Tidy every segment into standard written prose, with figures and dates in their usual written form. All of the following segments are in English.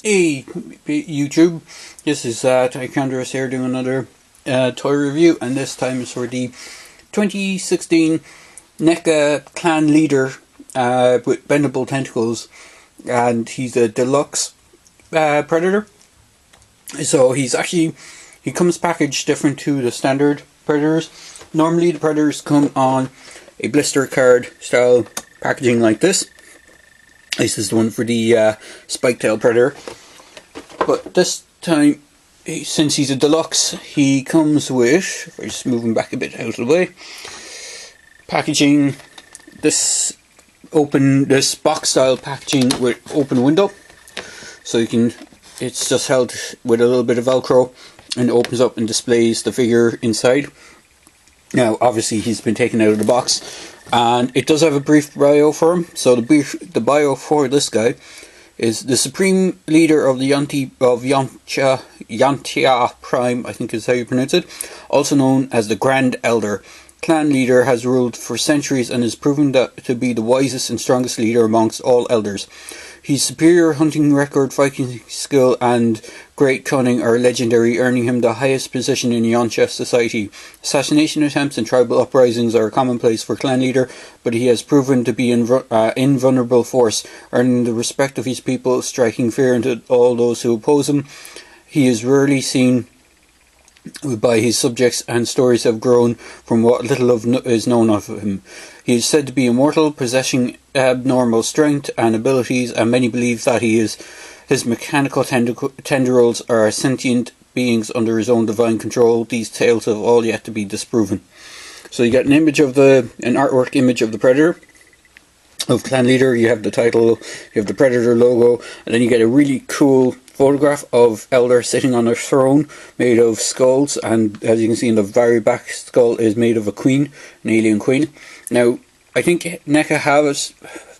Hey YouTube, this is Neca Kenner here doing another toy review, and this time is for the 2016 Neca Clan leader with bendable tentacles, and he's a deluxe predator. So he comes packaged different to the standard predators. Normally the predators come on a blister card style packaging like this. This is the one for the spike-tail predator. But this time, since he's a deluxe, he comes with, if I just move him back a bit out of the way, packaging, this box-style packaging with open window. So you can, it's just held with a little bit of Velcro and it opens up and displays the figure inside. Now, obviously, he's been taken out of the box, and it does have a brief bio for him. So the bio for this guy is the supreme leader of the Yantia Prime, I think is how you pronounce it, also known as the Grand Elder. Clan leader, has ruled for centuries and is proven to be the wisest and strongest leader amongst all elders. His superior hunting record, fighting skill, and great cunning are legendary, earning him the highest position in Yantia society. Assassination attempts and tribal uprisings are commonplace for clan leader, but he has proven to be invulnerable force, earning the respect of his people, striking fear into all those who oppose him. He is rarely seen by his subjects, and stories have grown from what little is known of him. He is said to be immortal, possessing abnormal strength and abilities, and many believe that his mechanical tendrils are sentient beings under his own divine control. These tales have all yet to be disproven. So you get an artwork image of the predator, of clan leader. You have the title, you have the predator logo, and then you get a really cool photograph of Elder sitting on a throne made of skulls, and as you can see in the very back, skull is made of a queen, an alien queen. Now, I think NECA has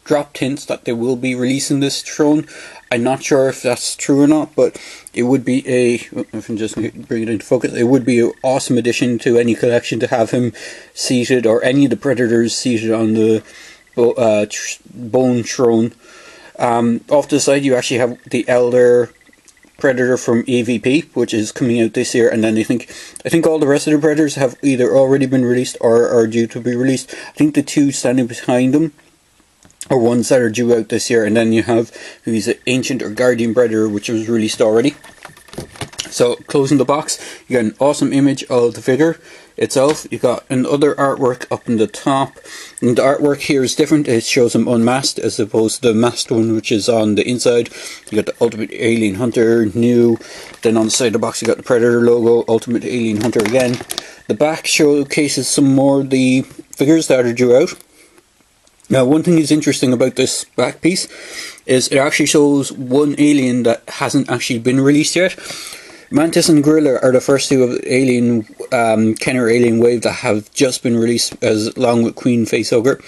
dropped hints that they will be releasing this throne. I'm not sure if that's true or not, but it would be if I can just bring it into focus, it would be an awesome addition to any collection to have him seated, or any of the predators seated on the bone throne. Off to the side, you actually have the Elder Predator from AVP, which is coming out this year, and then I think all the rest of the Predators have either already been released or are due to be released. I think the two standing behind them are ones that are due out this year, and then you have who's an Ancient or Guardian Predator, which was released already. So, closing the box, you got an awesome image of the figure itself. You got another artwork up in the top, and the artwork here is different. It shows him unmasked as opposed to the masked one, which is on the inside. You got the Ultimate Alien Hunter, new. Then on the side of the box you got the Predator logo, Ultimate Alien Hunter again. The back showcases some more of the figures that are due out. Now, one thing is interesting about this back piece is it actually shows one alien that hasn't actually been released yet. Mantis and Gorilla are the first two of the Kenner Alien Wave that have just been released, along with Queen Facehugger.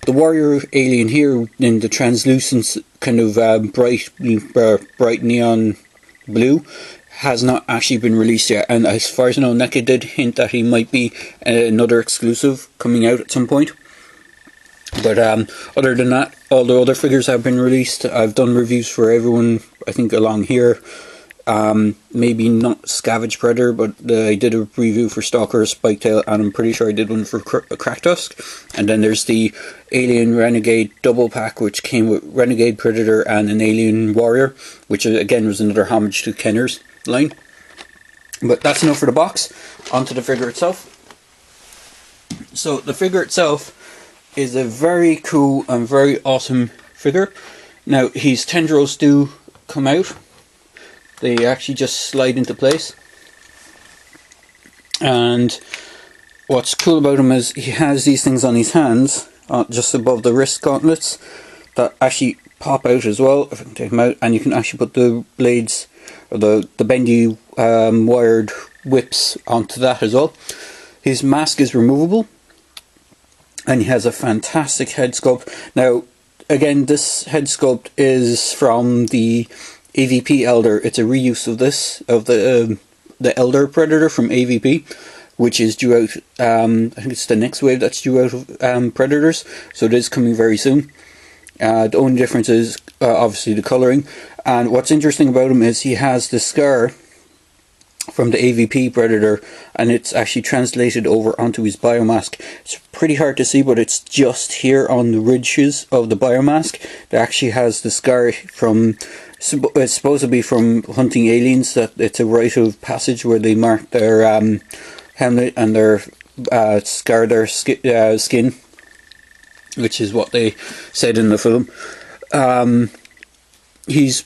The Warrior Alien here in the translucent kind of bright neon blue has not actually been released yet, and as far as I know, NECA did hint that he might be another exclusive coming out at some point. But other than that, all the other figures have been released. I've done reviews for everyone, I think, along here. Maybe not Scavenge Predator, but I did a review for Stalker, Spiketail, and I'm pretty sure I did one for Cracktusk. And then there's the Alien Renegade double pack, which came with Renegade Predator and an Alien Warrior, which again was another homage to Kenner's line. But that's enough for the box. Onto the figure itself. So the figure itself is a very cool and very awesome figure. Now, his tendrils do come out. They actually just slide into place. And what's cool about him is he has these things on his hands, just above the wrist gauntlets, that actually pop out as well. If I can take them out, and you can actually put the blades, or the bendy wired whips onto that as well. His mask is removable, and he has a fantastic head sculpt. Now, again, this head sculpt is from the AVP Elder. It's a reuse of this, of the Elder Predator from AVP, which is due out, I think it's the next wave that's due out of Predators, so it is coming very soon. The only difference is obviously the colouring. And what's interesting about him is he has the scar from the AVP Predator, and it's actually translated over onto his biomask. It's pretty hard to see, but it's just here on the ridges of the biomask that actually has the scar from, it's supposed to be from hunting aliens, that it's a rite of passage where they mark their helmet and their scar their skin, which is what they said in the film. His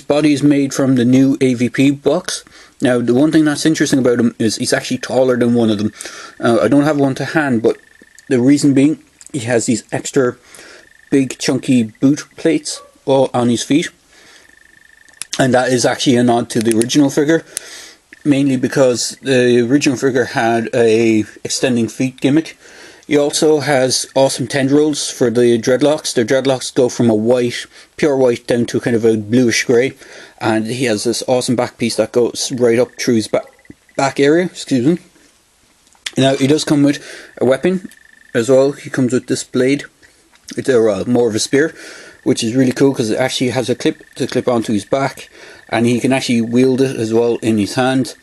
body is made from the new AVP box. Now, the one thing that's interesting about him is he's actually taller than one of them. I don't have one to hand, but the reason being, he has these extra big chunky boot plates on his feet. And that is actually a nod to the original figure, mainly because the original figure had a extending feet gimmick. He also has awesome tendrils for the dreadlocks. The dreadlocks go from a white, pure white, down to kind of a bluish grey. And he has this awesome back piece that goes right up through his back area. Excuse me. Now, he does come with a weapon as well. He comes with this blade. It's more of a spear, which is really cool because it actually has a clip to clip onto his back. And he can actually wield it as well in his hand.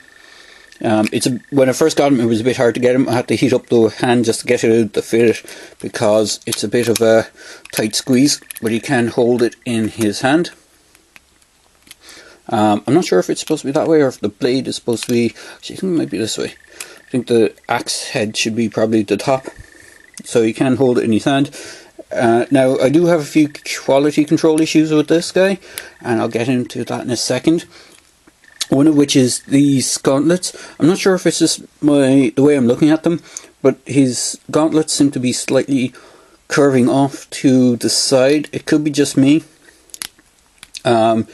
When I first got him, it was a bit hard to get him. I had to heat up the hand just to get it out to fit it, because it's a bit of a tight squeeze, but he can hold it in his hand. I'm not sure if it's supposed to be that way or if the blade is supposed to be, actually I think it might be this way. I think the axe head should be probably at the top, so he can hold it in his hand. Now, I do have a few quality control issues with this guy, and I'll get into that in a second. One of which is these gauntlets. I'm not sure if it's just the way I'm looking at them, but his gauntlets seem to be slightly curving off to the side. It could be just me. It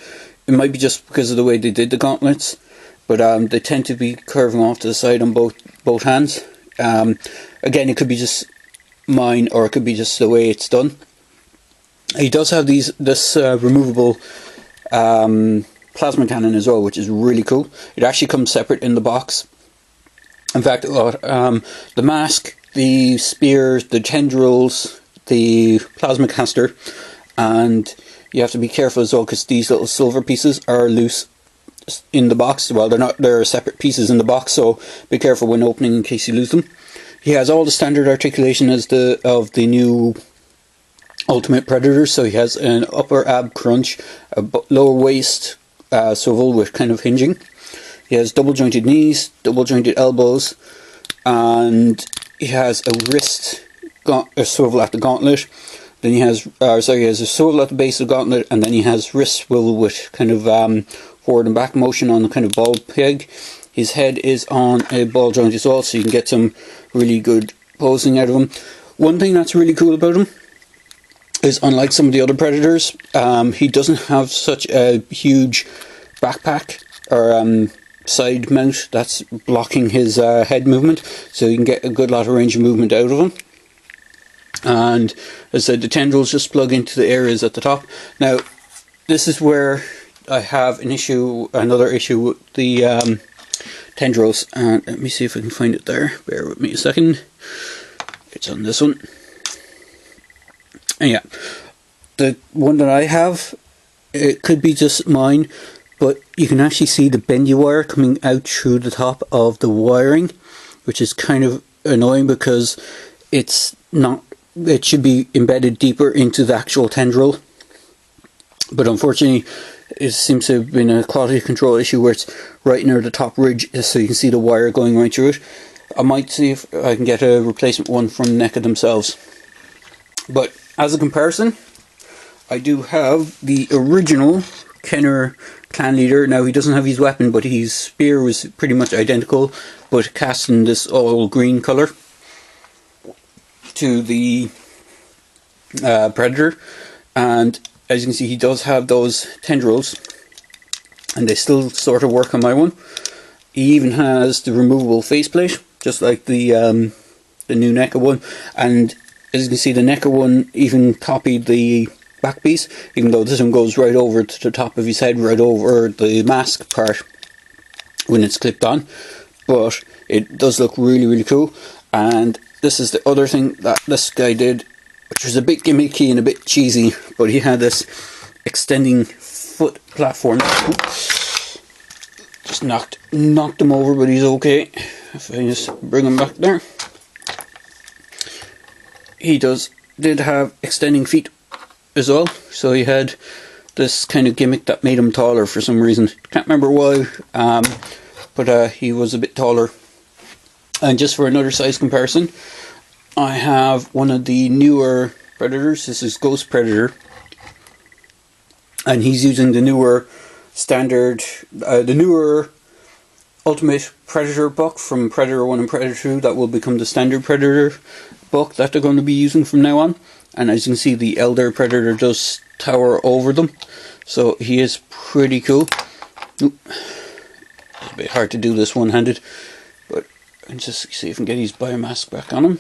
might be just because of the way they did the gauntlets, but they tend to be curving off to the side on both hands. Again, it could be just mine, or it could be just the way it's done. He does have this removable plasma cannon as well, which is really cool. It actually comes separate in the box. In fact, the mask, the spears, the tendrils, the plasma caster, and you have to be careful as well because these little silver pieces are loose in the box. Well, they're not; they're separate pieces in the box, so be careful when opening in case you lose them. He has all the standard articulation of the new Ultimate Predator. So he has an upper ab crunch, a lower waist swivel with kind of hinging. He has double jointed knees, double jointed elbows, and he has a wrist swivel at the gauntlet. Then he has, he has a swivel at the base of the gauntlet, and then he has wrist swivel with kind of forward and back motion on the kind of ball peg. His head is on a ball joint as well, so you can get some really good posing out of him. One thing that's really cool about him is, unlike some of the other Predators, he doesn't have such a huge backpack or side mount that's blocking his head movement, so you can get a good lot of range of movement out of him. And as I said, the tendrils just plug into the areas at the top. Now, this is where I have another issue with the tendrils, and let me see if I can find it there. Bear with me a second. It's on this one. And yeah, the one that I have, it could be just mine, but you can actually see the bendy wire coming out through the top of the wiring, which is kind of annoying because it's not. It should be embedded deeper into the actual tendril, but unfortunately it seems to have been a quality control issue where it's right near the top ridge, so you can see the wire going right through it. I might see if I can get a replacement one from Neca themselves. But as a comparison, I do have the original Kenner clan leader. Now, he doesn't have his weapon, but his spear was pretty much identical, but cast in this all green colour to the Predator. And as you can see, he does have those tendrils, and they still sort of work on my one. He even has the removable faceplate, just like the new Neca one. And as you can see, the Neca one even copied the back piece, even though this one goes right over to the top of his head, right over the mask part when it's clipped on. But it does look really, really cool. And this is the other thing that this guy did. which was a bit gimmicky and a bit cheesy, but he had this extending foot platform. Just knocked him over, but he's okay. If I just bring him back there. He did have extending feet as well, so he had this kind of gimmick that made him taller for some reason. Can't remember why, but he was a bit taller. And just for another size comparison, I have one of the newer Predators. This is Ghost Predator, and he's using the newer standard, the newer Ultimate Predator book from Predator 1 and Predator 2 that will become the standard Predator book that they're going to be using from now on. And as you can see, the Elder Predator does tower over them, so he is pretty cool. Oop. It's a bit hard to do this one-handed, but I can just see if I can get his biomask back on him.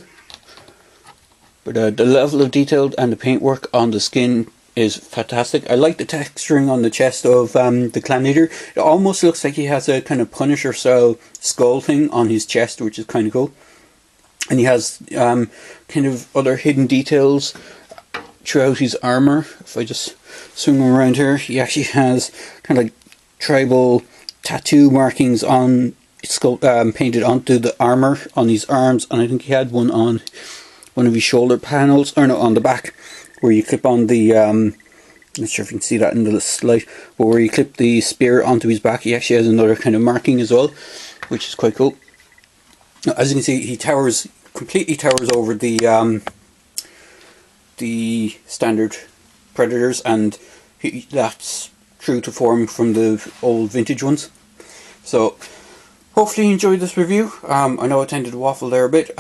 But the level of detail and the paintwork on the skin is fantastic. I like the texturing on the chest of the clan leader. It almost looks like he has a kind of Punisher style skull thing on his chest, which is kind of cool. And he has kind of other hidden details throughout his armor. If I just swing him around here, he actually has kind of like tribal tattoo markings on painted onto the armor on his arms, and I think he had one on one of his shoulder panels, or no, on the back, where you clip on the, not sure if you can see that in the light, but where you clip the spear onto his back, he actually has another kind of marking as well, which is quite cool. As you can see, he completely towers over the standard Predators, and that's true to form from the old vintage ones. So, hopefully you enjoyed this review. I know I tended to waffle there a bit.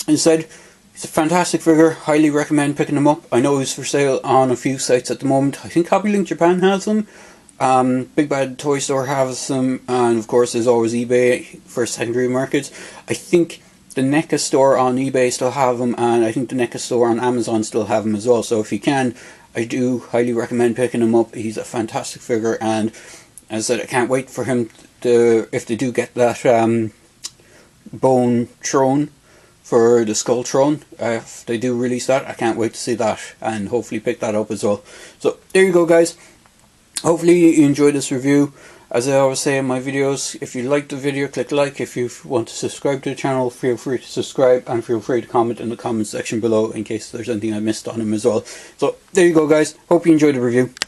Instead, it's a fantastic figure. Highly recommend picking him up. I know he's for sale on a few sites at the moment. I think HobbyLink Japan has them. Big Bad Toy Store has them, and of course there's always eBay for secondary markets. I think the NECA store on eBay still have them, and I think the NECA store on Amazon still have them as well. So if you can, I do highly recommend picking him up. He's a fantastic figure, and as I said, I can't wait for him to, if they do get that bone throne for the skull throne, if they do release that, I can't wait to see that and hopefully pick that up as well. So there you go, guys. Hopefully you enjoyed this review. As I always say in my videos, if you liked the video, click like. If you want to subscribe to the channel, feel free to subscribe, and feel free to comment in the comment section below in case there's anything I missed on him as well. So there you go, guys. Hope you enjoyed the review.